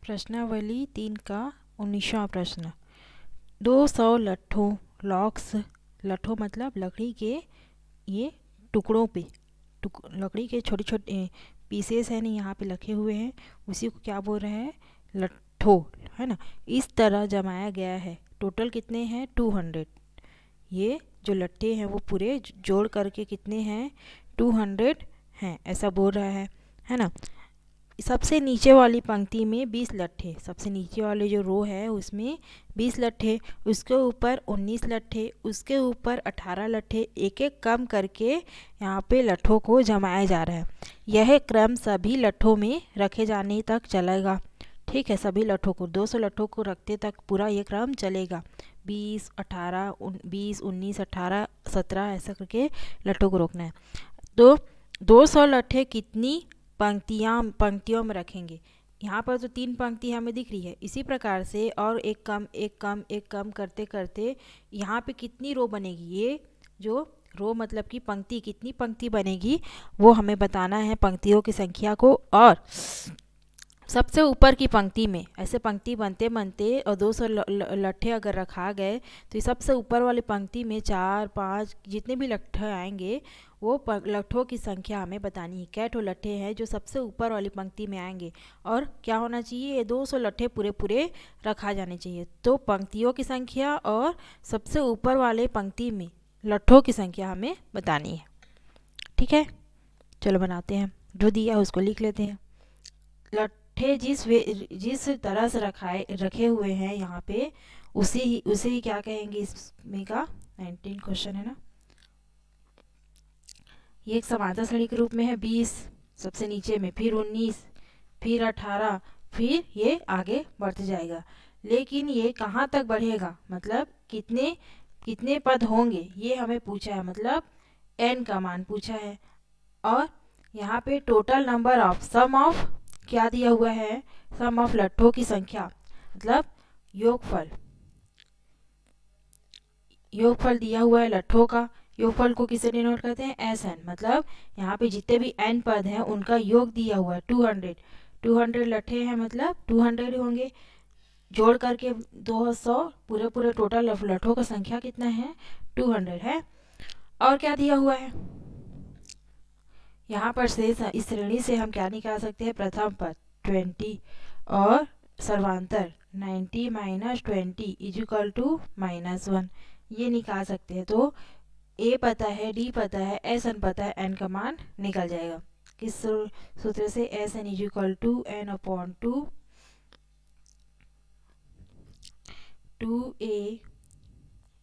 प्रश्नावली 3 का 19वां प्रश्न। 200 लट्ठों लॉक्स, लट्ठों मतलब लकड़ी के ये टुकड़ों पे लकड़ी के छोटे छोटे पीसेस हैं ना, यहाँ पे रखे हुए हैं, उसी को क्या बोल रहे हैं, लट्ठों, है ना। इस तरह जमाया गया है। टोटल कितने हैं, 200। ये जो लट्ठे हैं वो पूरे जोड़ करके कितने हैं, 200 हैं, ऐसा बोल रहा है ना। सबसे नीचे वाली पंक्ति में 20 लट्ठे, सबसे नीचे वाले जो रो है उसमें 20 लट्ठे, उसके ऊपर 19 लट्ठे, उसके ऊपर 18 लट्ठे, एक एक कम करके यहाँ पे लट्ठों को जमाया जा रहा है। यह क्रम सभी लट्ठों में रखे जाने तक चलेगा। ठीक है, सभी लट्ठों को 200 लट्ठों को रखते तक पूरा ये क्रम चलेगा। 20, 18, 20, 19, 18, 17 ऐसा करके लट्ठों को रोकना है। तो 200 लट्ठे कितनी पंक्तियों में रखेंगे। यहाँ पर तो 3 पंक्ति हमें दिख रही है। इसी प्रकार से और एक कम एक कम एक कम करते करते यहाँ पे कितनी रो बनेगी, ये जो रो मतलब कि पंक्ति, कितनी पंक्ति बनेगी वो हमें बताना है, पंक्तियों की संख्या को। और सबसे ऊपर की पंक्ति में ऐसे पंक्ति बनते बनते और 200 लट्ठे अगर रखा गए तो सबसे ऊपर वाली पंक्ति में 4, 5 जितने भी लट्ठे आएंगे वो लट्ठों की संख्या हमें बतानी है। कै ठो लट्ठे हैं जो सबसे ऊपर वाली पंक्ति में आएंगे और क्या होना चाहिए, ये 200 लट्ठे पूरे पूरे रखा जाने चाहिए। तो पंक्तियों की संख्या और सबसे ऊपर वाले पंक्ति में लट्ठों की संख्या हमें बतानी है। ठीक है, चलो बनाते हैं। जो दिया उसको लिख लेते हैं। लट्ठे जिस तरह से रखे हुए हैं यहाँ पे उसे ही क्या कहेंगे इसमें का 19 क्वेश्चन है ना। ये एक समांतर श्रेणी के रूप में है। 20 सबसे नीचे में, फिर 19, फिर 18, फिर ये आगे बढ़ते जाएगा। लेकिन ये कहाँ तक बढ़ेगा, मतलब कितने कितने पद होंगे ये हमें पूछा है, मतलब n का मान पूछा है। और यहाँ पे total number of, sum of क्या दिया हुआ है, सम ऑफ लट्ठों की संख्या मतलब योगफल, योगफल दिया हुआ है लट्ठों का। योगफल को किसे डिनोट करते हैं, SN, मतलब यहाँ पे जितने भी n पद हैं उनका योग दिया हुआ है 200। 200 लट्ठे हैं मतलब 200 ही होंगे। जोड़ करके 200 पूरे पूरे टोटल लट्ठों का संख्या कितना है, 200 है। और क्या दिया हुआ है यहाँ पर से, इस श्रेणी से हम क्या निकाल सकते हैं, प्रथम पद 20 और सर्वांतर 90 माइनस 20 इजिकल टू -1, ये निकाल सकते हैं। तो ए पता है, डी पता है, एस एन पता है, एन का मान निकल जाएगा। किस सूत्र से, S N equal to N upon 2a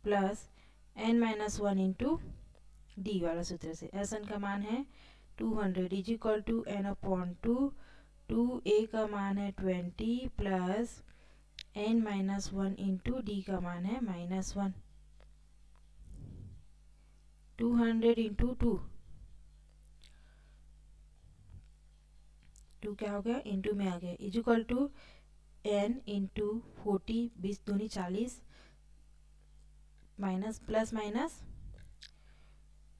plus N minus 1 into D वाला सूत्र से। एस एन का मान है 200 is equal to N upon 2a का मान है 20 plus N minus 1 into D का मान है -1। 200 इंटू 2 क्या हो गया, इंटू में आ गया, इजिकल टू एन इंटू 40, 20 दूनी 40, माइनस प्लस माइनस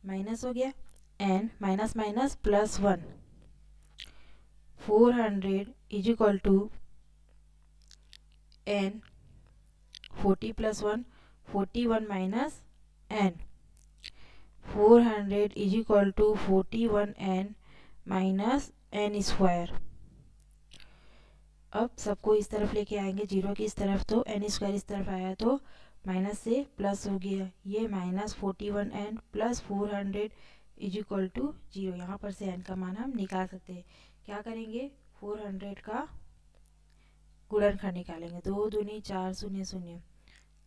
माइनस हो गया, N minus minus plus 1, 400 equal to N 40 plus 1, 41 minus N, 400 equal to 41 N minus N square. अब सबको इस तरफ लेके आएंगे, जीरो की इस तरफ, तो एन स्क्वायर इस तरफ आया तो माइनस से प्लस हो गया, ये minus 41 N plus 400 equal to 0। यहाँ पर से एन का मान हम निकाल सकते हैं। क्या करेंगे, 400 का गुणनखंड निकालेंगे। 2 दूनी 4 0 0,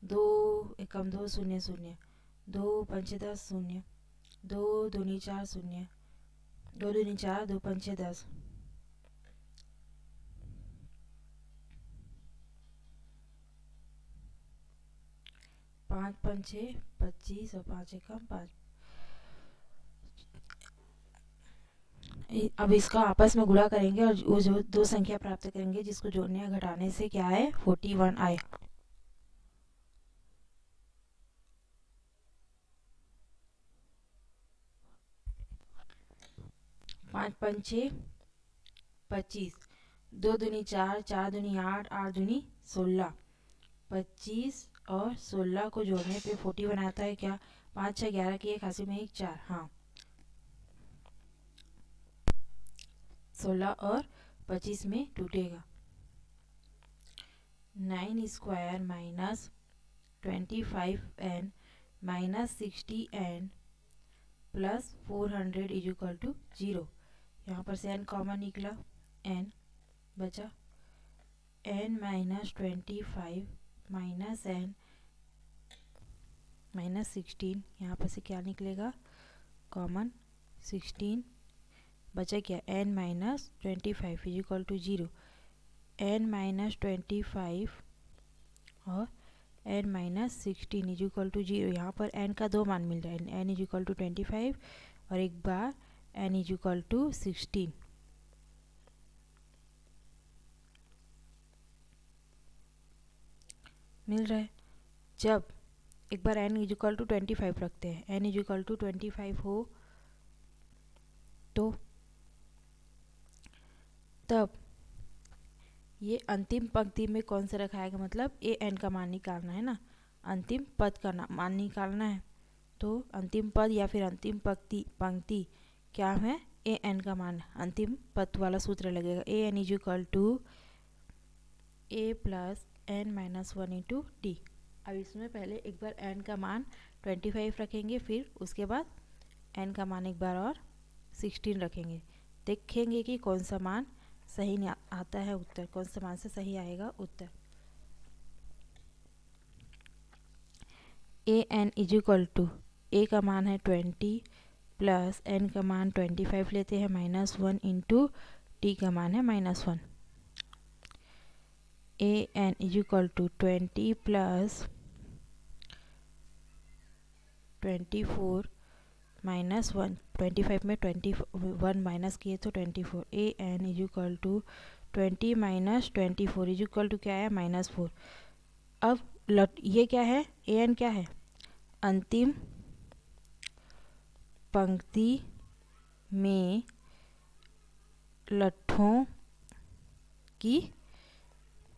2 एकम 2 0 0, 2 पंचे 10 0, 2 दूनी 4 0, 2 दूनी 4, 2 पंचे 10, 5 पंचे 25 और 5 एकम 5। अब इसका आपस में गुणा करेंगे और वो जो दो संख्या प्राप्त करेंगे जिसको जोड़ने या घटाने से क्या है, 41 आए। 5 पंचे 25, 2 दूनी 4, 4 दूनी 8, 8 दूनी 16, 25 और 16 को जोड़ने पे 40 बनाता है क्या? 5 6 11 की 1 हासिल में 1 4, हाँ 16 और 25 में टूटेगा। 9 square minus 25n minus 60n plus 400 is equal to 0। यहाँ पर से n कॉमन निकला, n बचा n minus 25 minus n minus 16, यहाँ पर से क्या निकलेगा? कॉमन 16 बचा क्या? n minus 25 is equal to 0। n minus 25 और n minus 16 is equal to 0। यहाँ पर n का 2 मान मिल रहा है, n इज इक्वल टू 25 और एक बार n इज इक्वल टू 16। मिल रहा है। जब एक बार n इज इक्वल टू 25 रखते हैं, n इज इक्वल टू 25 हो तो तब ये अंतिम पंक्ति में कौन सा रखा आएगा? मतलब ए एन का मान निकालना है ना, अंतिम पद का मान निकालना है। तो अंतिम पद या फिर अंतिम पंक्ति क्या है? ए एन का मान, अंतिम पद वाला सूत्र लगेगा। A N is equal to A plus N minus 1 into D. अब इसमें पहले एक बार एन का मान 25 रखेंगे, फिर उसके बाद एन का मान एक बार और 16 रखेंगे। देखेंगे कि कौन सा मान सही आता है उत्तर, कौन सा मान से सही आएगा उत्तर। ए एन इज इक्वल टू ए का मान है 20 प्लस एन का मान 25 लेते हैं माइनस 1 इंटू टी का मान है minus 1। A N is equal to 20 plus 24 minus 1, 25 में 21 माइनस किए तो 24। A N is equal to 20 minus 24 is equal to क्या है? माइनस 4। अब ये क्या है? ए एन क्या है? अंतिम पंक्ति में लट्ठों की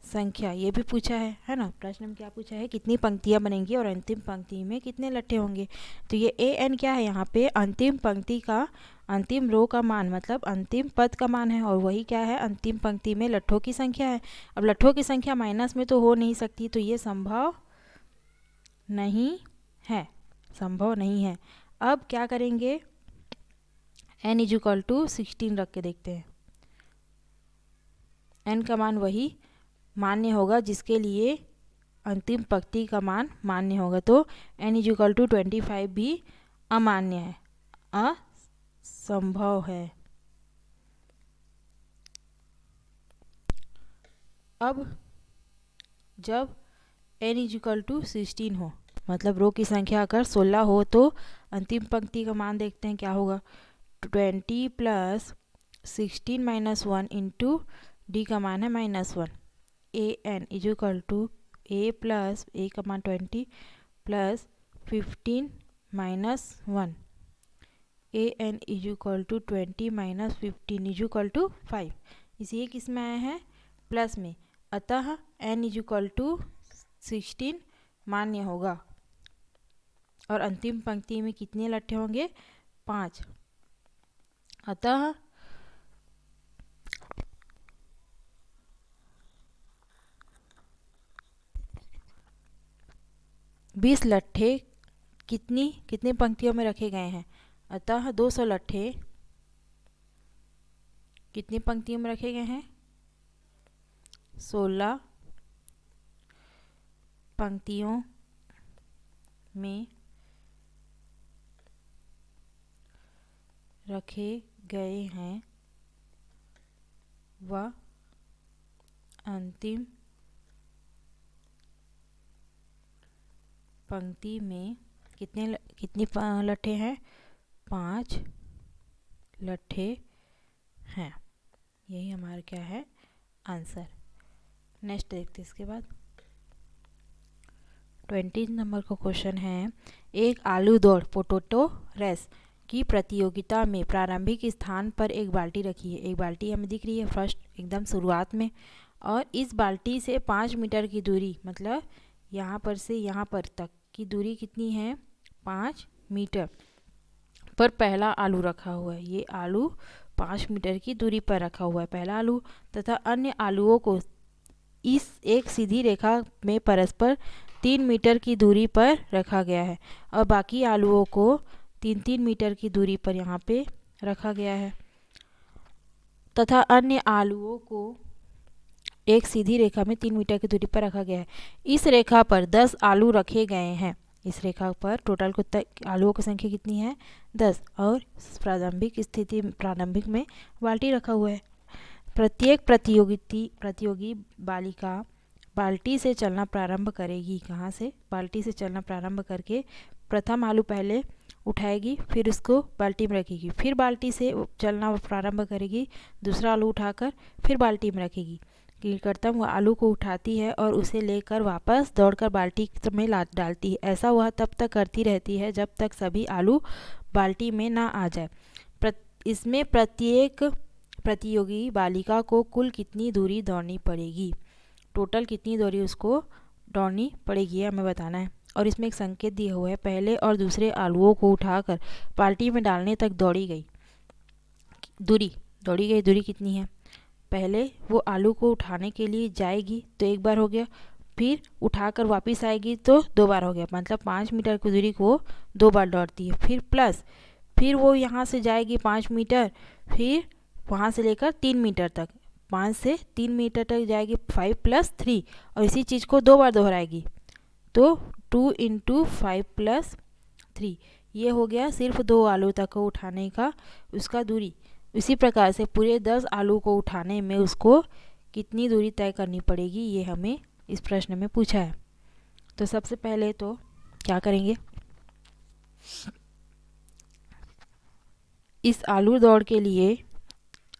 संख्या, ये भी पूछा है ना। प्रश्न में क्या पूछा है? कितनी पंक्तियां बनेंगी और अंतिम पंक्ति में कितने लट्ठे होंगे। तो ये ए एन क्या है? यहाँ पे अंतिम पंक्ति का, अंतिम रो का मान, मतलब अंतिम पद का मान है, और वही क्या है? अंतिम पंक्ति में लट्ठों की संख्या है। अब लट्ठों की संख्या माइनस में तो हो नहीं सकती, तो ये संभव नहीं है, संभव नहीं है। अब क्या करेंगे? n इज इक्वल टू 16 रख के देखते हैं। n का मान वही मान्य होगा जिसके लिए अंतिम पंक्ति का मान मान्य होगा। तो n इज इक्वल टू 25 भी अमान्य है, असंभव है। अब जब n इज इक्वल टू 16 हो, मतलब रो की संख्या अगर 16 हो, तो अंतिम पंक्ति का मान देखते हैं क्या होगा। 20 प्लस 16 माइनस 1 इंटू डी का मान है minus 1। A N is equal to A plus A का मान 20 plus 15 minus 1। A N is equal to 20 minus 15 is equal to 5। इसी किस में आया है? प्लस में। अतः n इज इक्वल टू 16 मान्य होगा। और अंतिम पंक्ति में कितने लट्ठे होंगे? 5। अतः 20 लट्ठे कितनी पंक्तियों में रखे गए हैं? अतः 200 लट्ठे कितनी पंक्तियों में रखे गए हैं? 16 पंक्तियों में रखे गए हैं व अंतिम पंक्ति में कितनी लट्ठे हैं? 5 लट्ठे हैं। यही हमारा क्या है? आंसर। नेक्स्ट देखते इसके बाद 20 नंबर का क्वेश्चन है, एक आलू दौड़ पोटैटो रेस की प्रतियोगिता में प्रारंभिक स्थान पर एक बाल्टी रखी है। एक बाल्टी हमें दिख रही है फर्स्ट एकदम शुरुआत में, और इस बाल्टी से 5 मीटर की दूरी, मतलब यहाँ पर से यहाँ पर तक की दूरी कितनी है, 5 मीटर पर पहला आलू रखा हुआ है। ये आलू 5 मीटर की दूरी पर रखा हुआ है पहला आलू, तथा अन्य आलूओं को इस एक सीधी रेखा में परस्पर 3 मीटर की दूरी पर रखा गया है, और बाकी आलूओं को 3-3 मीटर की दूरी पर यहाँ पे रखा गया है, तथा अन्य आलूओं को एक सीधी रेखा में 3 मीटर की दूरी पर रखा गया है। इस रेखा पर 10 आलू रखे गए हैं। इस रेखा पर टोटल आलूओं की संख्या कितनी है, 10, और प्रारंभिक में बाल्टी रखा हुआ है। प्रत्येक प्रतियोगी बालिका बाल्टी से चलना प्रारंभ करेगी। कहाँ से, बाल्टी से चलना प्रारंभ करके प्रथम आलू पहले उठाएगी, फिर उसको बाल्टी में रखेगी, फिर बाल्टी से चलना प्रारंभ करेगी, दूसरा आलू उठाकर फिर बाल्टी में रखेगी। कीटकर्तम वह आलू को उठाती है और उसे लेकर वापस दौड़कर बाल्टी में डालती है। ऐसा वह तब तक करती रहती है जब तक सभी आलू बाल्टी में ना आ जाए। इसमें प्रत्येक प्रतियोगी बालिका को कुल कितनी दूरी दौड़नी पड़ेगी, टोटल कितनी दूरी उसको दौड़नी पड़ेगी, हमें बताना है। और इसमें एक संकेत दिया हुआ है, पहले और दूसरे आलूओं को उठाकर बाल्टी में डालने तक दौड़ी गई दूरी कितनी है। पहले वो आलू को उठाने के लिए जाएगी तो एक बार हो गया, फिर उठाकर वापस आएगी तो 2 बार हो गया, मतलब 5 मीटर की दूरी को 2 बार दौड़ती है। फिर वो यहाँ से जाएगी 5 मीटर, फिर वहाँ से लेकर 3 मीटर तक, 5 से 3 मीटर तक जाएगी, 5 + 3, और इसी चीज़ को 2 बार दोहराएगी, तो 2 × 5 + 3, ये हो गया सिर्फ 2 आलू तक को उठाने का उसका दूरी। इसी प्रकार से पूरे 10 आलू को उठाने में उसको कितनी दूरी तय करनी पड़ेगी, ये हमें इस प्रश्न में पूछा है। तो सबसे पहले तो क्या करेंगे, इस आलू दौड़ के लिए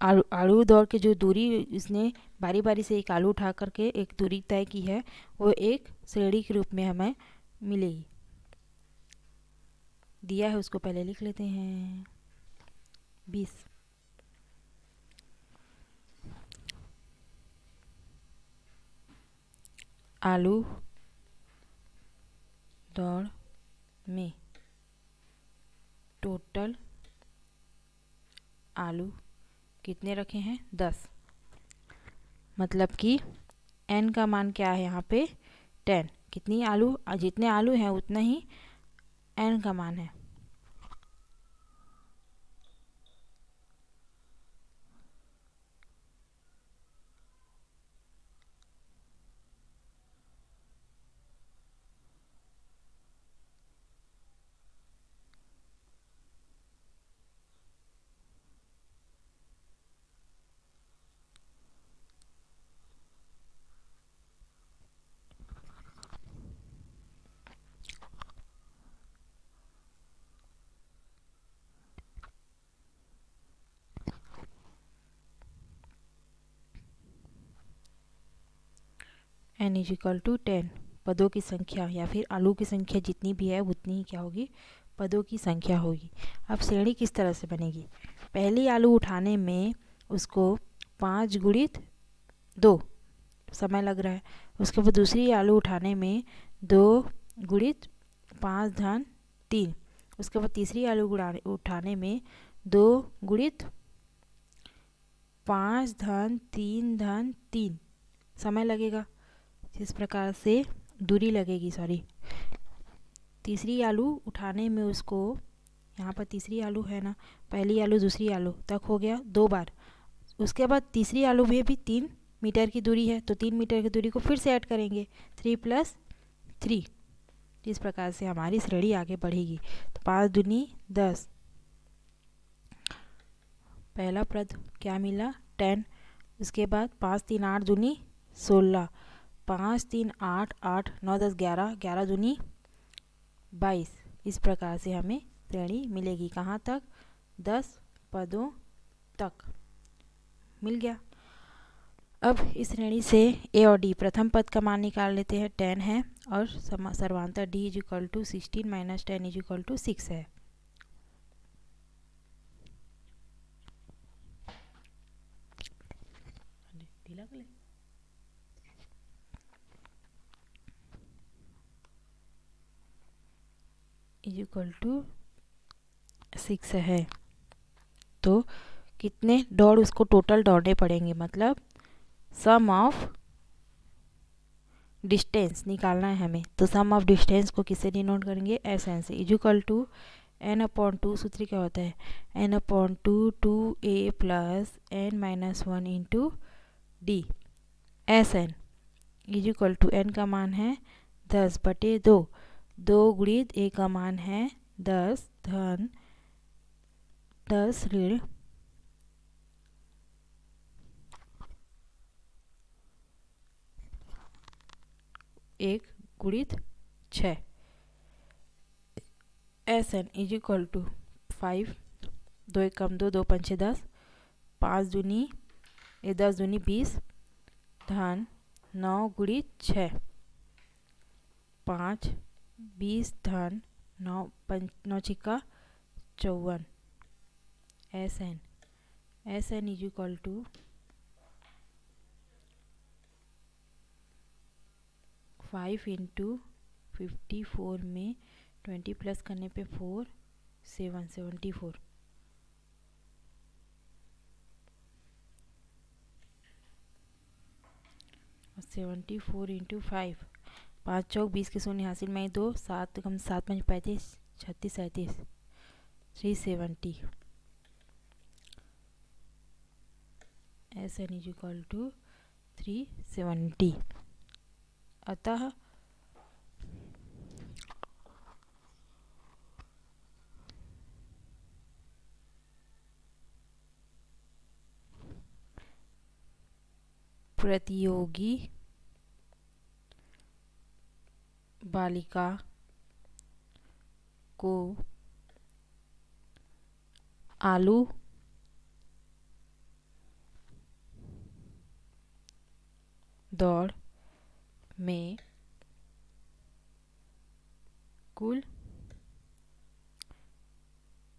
आलू दौड़ के जो दूरी इसने बारी बारी से एक आलू उठा करके एक दूरी तय की है, वो एक श्रेणी के रूप में हमें मिलेगी। दिया है उसको पहले लिख लेते हैं, 20। आलू दौड़ में टोटल आलू कितने रखे हैं, 10, मतलब कि n का मान क्या है यहाँ पे, 10। कितनी आलू, जितने आलू हैं उतना ही n का मान है। n = 10 पदों की संख्या या फिर आलू की संख्या जितनी भी है उतनी ही क्या होगी, पदों की संख्या होगी। अब श्रेणी किस तरह से बनेगी, पहली आलू उठाने में उसको 5 × 2 समय लग रहा है, उसके बाद दूसरी आलू उठाने में 2 × 5 + 3, उसके बाद तीसरी आलू उठाने में 2 × 5 + 3 + 3 समय लगेगा। इस प्रकार से दूरी लगेगी, तीसरी आलू उठाने में उसको, यहाँ पर तीसरी आलू है ना, पहली आलू दूसरी आलू तक हो गया 2 बार, उसके बाद तीसरी आलू में भी 3 मीटर की दूरी है, तो 3 मीटर की दूरी को फिर से ऐड करेंगे, 3 + 3। इस प्रकार से हमारी श्रेणी आगे बढ़ेगी। तो 5 दूनी 10, पहला पद क्या मिला, 10। उसके बाद 5 × 3 = 8 दूनी 16, 5 × 3 = 8, 8 × 9 = 10, 11, 11 दूनी 22। इस प्रकार से हमें श्रेणी मिलेगी, कहाँ तक, 10 पदों तक मिल गया। अब इस श्रेणी से ए और डी, प्रथम पद का मान निकाल लेते हैं, 10 है, और सर्वांतर d = 16 - 10 = 6 है। लग ले इज इक्वल टू 6 है। तो कितने दौड़ उसको टोटल दौड़ने पड़ेंगे, मतलब सम ऑफ डिस्टेंस निकालना है हमें। तो सम ऑफ डिस्टेंस को किससे डिनोट करेंगे, एस एन से। Is equal to N upon two, सूत्र क्या होता है, N upon two 2a plus N minus 1 into D S N is equal to N का मान है 10/2, 2 गुणित ए का मान है 10 धन 10 ऋण 1 गुणित 6 S N is equal to 5, 2 1 कम 2, 2 5 10, 5 दूनी 10 दूनी 20 धन 9 गुणित 6, 5 20 धन 9 9 छिक्का 54 S N is equal to 5 into 54 में 20 प्लस करने पे 4 74 74 इंटू 5, 5 चौक 20 के शून्य हासिल में 2, 7 कम 7 5 35 36 37 370 S N is equal to 370। अतः प्रतियोगी बालिका को आलू दौड़ में कुल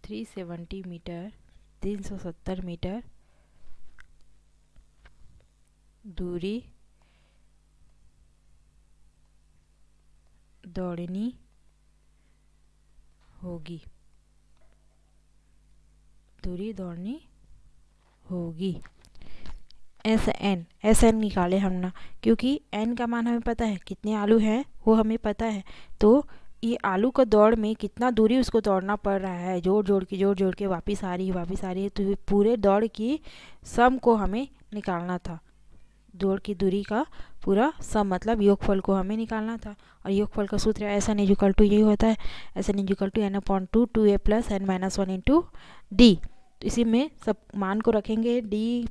370 मीटर 370 मीटर दूरी दौड़नी होगी, एस एन निकाले हम ना, क्योंकि एन का मान हमें पता है, कितने आलू हैं वो हमें पता है। तो ये आलू का दौड़ में कितना दूरी उसको दौड़ना पड़ रहा है, जोड़ जोड़ के वापस आ रही है। तो पूरे दौड़ की सम को हमें निकालना था, दौड़ की दूरी का पूरा सम मतलब योगफल को हमें निकालना था। और योगफल का सूत्र एस एन इक्वल टू यही होता है, S N equal to N upon 2a plus N minus 1 into D. तो इसी में सब मान को रखेंगे, डी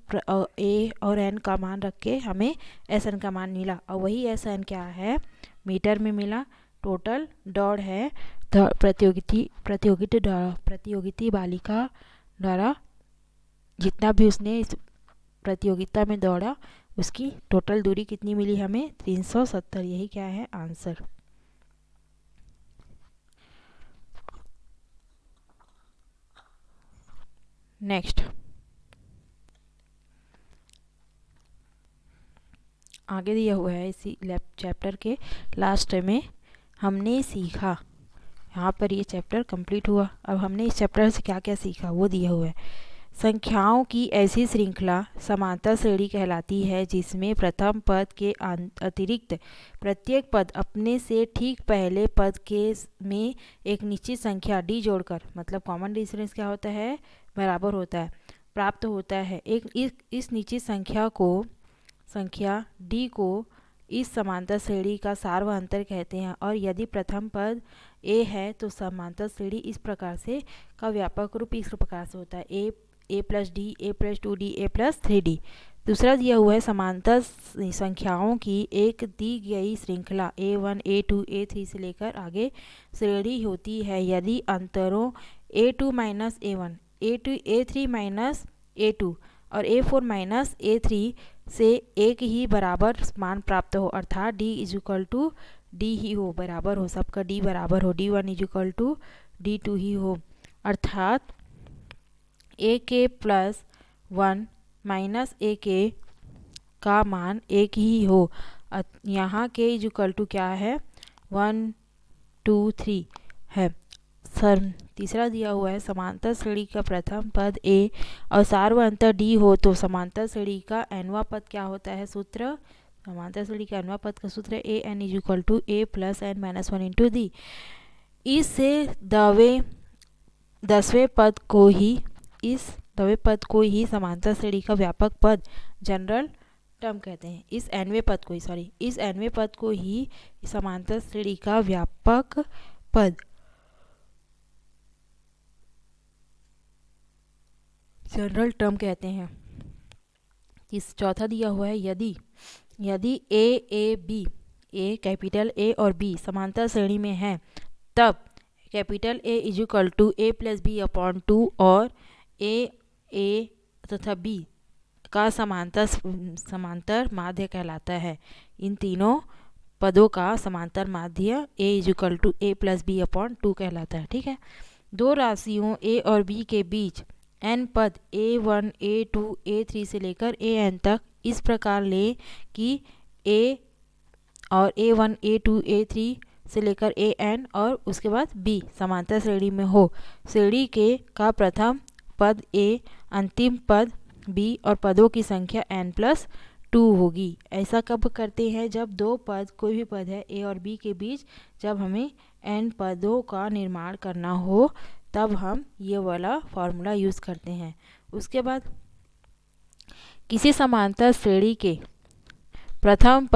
ए और एन का मान रख के हमें एस एन का मान मिला। और वही एस एन क्या है, मीटर में मिला। टोटल दौड़ है प्रतियोगिता बालिका द्वारा जितना भी उसने इस प्रतियोगिता में दौड़ा उसकी टोटल दूरी कितनी मिली हमें, 370। यही क्या है आंसर। नेक्स्ट आगे दिया हुआ है इसी चैप्टर के लास्ट में हमने सीखा, यहाँ पर ये चैप्टर कंप्लीट हुआ। अब हमने इस चैप्टर से क्या क्या सीखा वो दिया हुआ है। संख्याओं की ऐसी श्रृंखला समांतर श्रेणी कहलाती है जिसमें प्रथम पद के अतिरिक्त प्रत्येक पद अपने से ठीक पहले पद के में एक निश्चित संख्या डी जोड़कर, मतलब कॉमन डिफरेंस क्या होता है, बराबर होता है, प्राप्त होता है। इस निश्चित संख्या डी को इस समांतर श्रेणी का सार्वअंतर कहते हैं। और यदि प्रथम पद ए है तो समांतर श्रेणी इस प्रकार से का व्यापक रूप इस प्रकार से होता है, ए प्लस डी, ए प्लस 2d, ए प्लस 3d। दूसरा दिया हुआ है समांतर संख्याओं की एक दी गई श्रृंखला a1, a2, a3 से लेकर आगे श्रेणी होती है यदि अंतरों a2 minus a1, a2, a3 minus a2 और a4 माइनस a3 से एक ही बराबर मान प्राप्त हो, अर्थात d is equal to D ही हो, बराबर हो, सबका d बराबर हो, d1 is equal to d2 ही हो। अर्थात a के प्लस 1 माइनस a के का मान एक ही हो। यहाँ के इक्वल टू क्या है 1 2 3 है। सर तीसरा दिया हुआ है समांतर श्रेणी का प्रथम पद ए और सार्वअंतर डी हो तो समांतर श्रेणी का nवां पद क्या होता है। सूत्र समांतर श्रेणी का nवां पद का सूत्र A N is equal to A plus N minus 1 into D. इससे दसवें पद को ही समांतर श्रेणी का व्यापक पद जनरल टर्म कहते हैं। इस nवें पद को ही समांतर श्रेणी का व्यापक पद जनरल टर्म कहते हैं। चौथा दिया हुआ है यदि ए कैपिटल ए और बी समांतर श्रेणी में है तब capital A is equal to A plus B upon 2 और ए तथा बी का समांतर माध्य कहलाता है। इन तीनों पदों का समांतर माध्य A is equal to A plus B upon 2 कहलाता है। ठीक है। दो राशियों ए और बी के बीच n पद a1 a2 a3 से लेकर an तक इस प्रकार लें कि a और a1 a2 a3 से लेकर an और उसके बाद b समांतर श्रेणी में हो। श्रेणी के का प्रथम पद a अंतिम पद b और पदों की संख्या n प्लस 2 होगी। ऐसा कब करते हैं जब दो पद कोई भी पद है a और b के बीच जब हमें n पदों का निर्माण करना हो तब हम ये वाला फॉर्मूला यूज़ करते हैं। उसके बाद किसी समांतर श्रेणी के प्रथम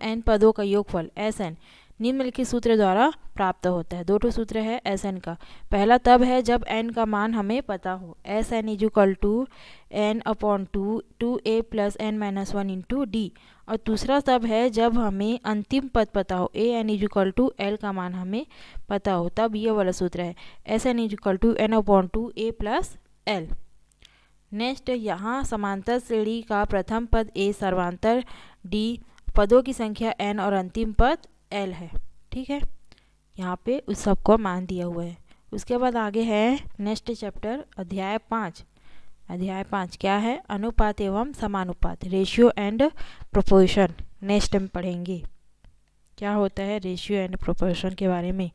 n पदों का योगफल Sn निम्नलिखित सूत्र द्वारा प्राप्त होता है। दो ठो सूत्र है Sn का। पहला तब है जब n का मान हमें पता हो। Sn is equal to n upon 2a plus n minus 1 into D. और दूसरा तब है जब हमें अंतिम पद पता हो an is equal to l का मान हमें पता हो तब ये वाला सूत्र है Sn is equal to n upon 2a plus l। Next यहाँ समांतर श्रेणी का प्रथम पद a सर्वांतर d पदों की संख्या n और अंतिम पद l है। ठीक है। यहाँ पे उस सब को मान दिया हुआ है। उसके बाद आगे है नेक्स्ट चैप्टर अध्याय 5 क्या है अनुपात एवं समानुपात रेशियो एंड प्रोपोर्शन। नेक्स्ट में पढ़ेंगे क्या होता है रेशियो एंड प्रोपोर्शन के बारे में।